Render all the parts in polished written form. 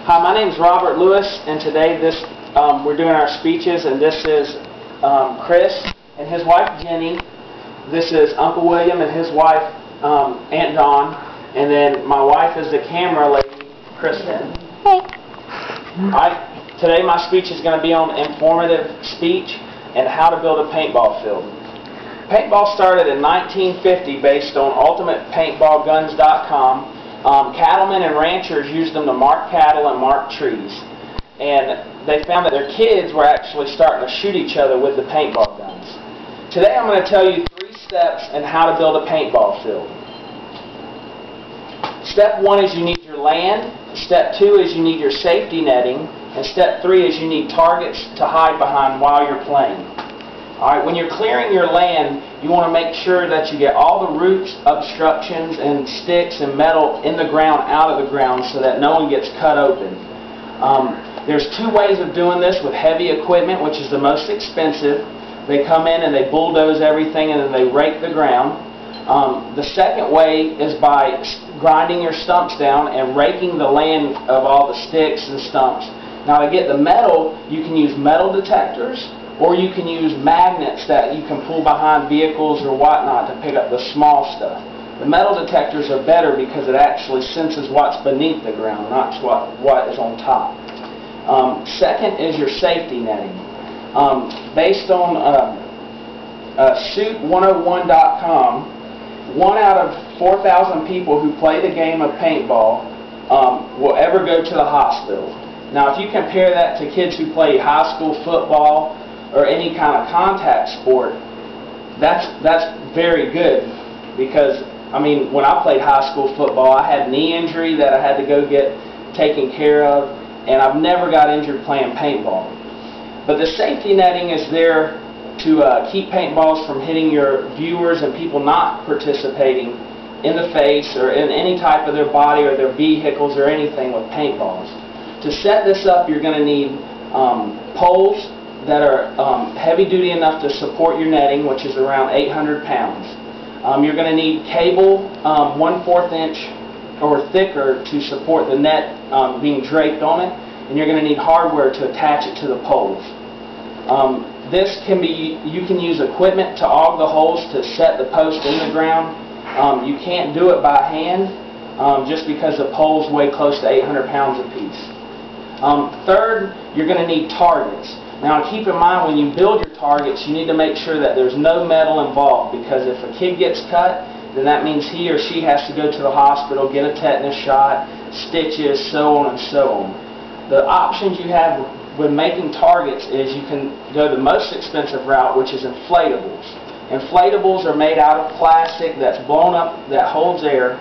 Hi, my name is Robert Lewis, and today we're doing our speeches, and this is Chris and his wife Jenny. This is Uncle William and his wife Aunt Dawn, and then my wife is the camera lady, Kristen. Hey. Today my speech is going to be on informative speech and how to build a paintball field. Paintball started in 1950 based on UltimatePaintballGuns.com. Cattlemen and ranchers used them to mark cattle and mark trees. And they found that their kids were actually starting to shoot each other with the paintball guns. Today I'm going to tell you 3 steps on how to build a paintball field. Step 1 is you need your land. Step 2 is you need your safety netting. And step 3 is you need targets to hide behind while you're playing. Alright, when you're clearing your land, you want to make sure that you get all the roots, obstructions, and sticks and metal in the ground out of the ground so that no one gets cut open. There's 2 ways of doing this with heavy equipment, which is the most expensive. They come in and they bulldoze everything and then they rake the ground. The second way is by grinding your stumps down and raking the land of all the sticks and stumps. Now to get the metal, you can use metal detectors, or you can use magnets that you can pull behind vehicles or whatnot to pick up the small stuff. The metal detectors are better because it actually senses what's beneath the ground, not what is on top. Second is your safety netting. Based on Suit101.com, 1 out of 4,000 people who play the game of paintball will ever go to the hospital. Now if you compare that to kids who play high school football or any kind of contact sport, that's very good, because I mean, when I played high school football, I had knee injury that I had to go get taken care of, and I've never got injured playing paintball. But the safety netting is there to keep paintballs from hitting your viewers and people not participating in the face or in any type of their body or their vehicles or anything with paintballs. To set this up, you're going to need poles that are heavy duty enough to support your netting, which is around 800 pounds. You're going to need cable 1/4 inch or thicker to support the net being draped on it, and you're going to need hardware to attach it to the poles. You can use equipment to aug the holes to set the post in the ground. You can't do it by hand just because the poles weigh close to 800 pounds apiece. Third, you're going to need targets. Now keep in mind, when you build your targets, you need to make sure that there's no metal involved, because if a kid gets cut, then that means he or she has to go to the hospital, get a tetanus shot, stitches, so on and so on. The options you have when making targets is you can go the most expensive route, which is inflatables. Inflatables are made out of plastic that's blown up, that holds air,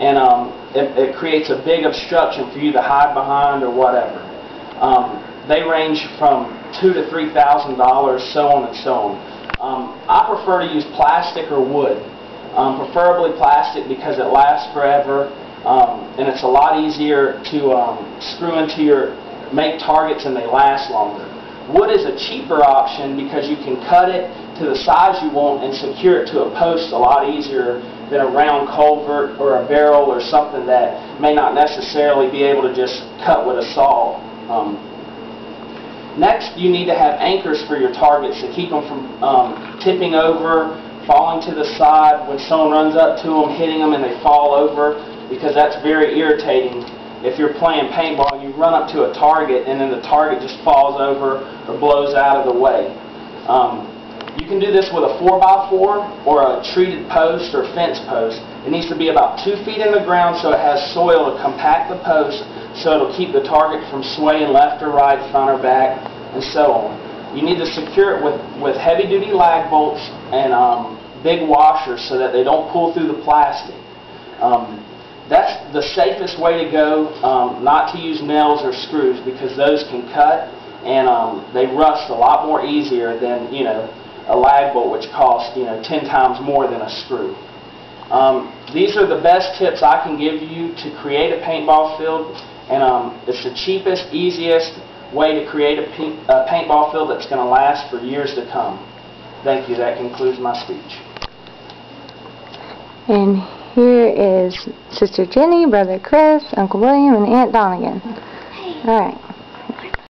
and it creates a big obstruction for you to hide behind or whatever. They range from $2,000 to $3,000, so on and so on. I prefer to use plastic or wood. Preferably plastic because it lasts forever, and it's a lot easier to screw into make targets, and they last longer. Wood is a cheaper option because you can cut it to the size you want and secure it to a post a lot easier than a round culvert or a barrel or something that may not necessarily be able to just cut with a saw. Next, you need to have anchors for your targets to keep them from tipping over, falling to the side when someone runs up to them, hitting them, and they fall over, because that's very irritating. If you're playing paintball, you run up to a target and then the target just falls over or blows out of the way. You can do this with a 4x4 or a treated post or fence post. It needs to be about 2 feet in the ground so it has soil to compact the post, so it'll keep the target from swaying left or right, front or back, and so on. You need to secure it with heavy-duty lag bolts and big washers so that they don't pull through the plastic. That's the safest way to go, not to use nails or screws, because those can cut and they rust a lot more easier than, a lag bolt, which costs 10 times more than a screw. These are the best tips I can give you to create a paintball field, and it's the cheapest, easiest way to create a paintball field that's going to last for years to come. Thank you. That concludes my speech. And here is Sister Jenny, Brother Chris, Uncle William, and Aunt Dawn again. All right.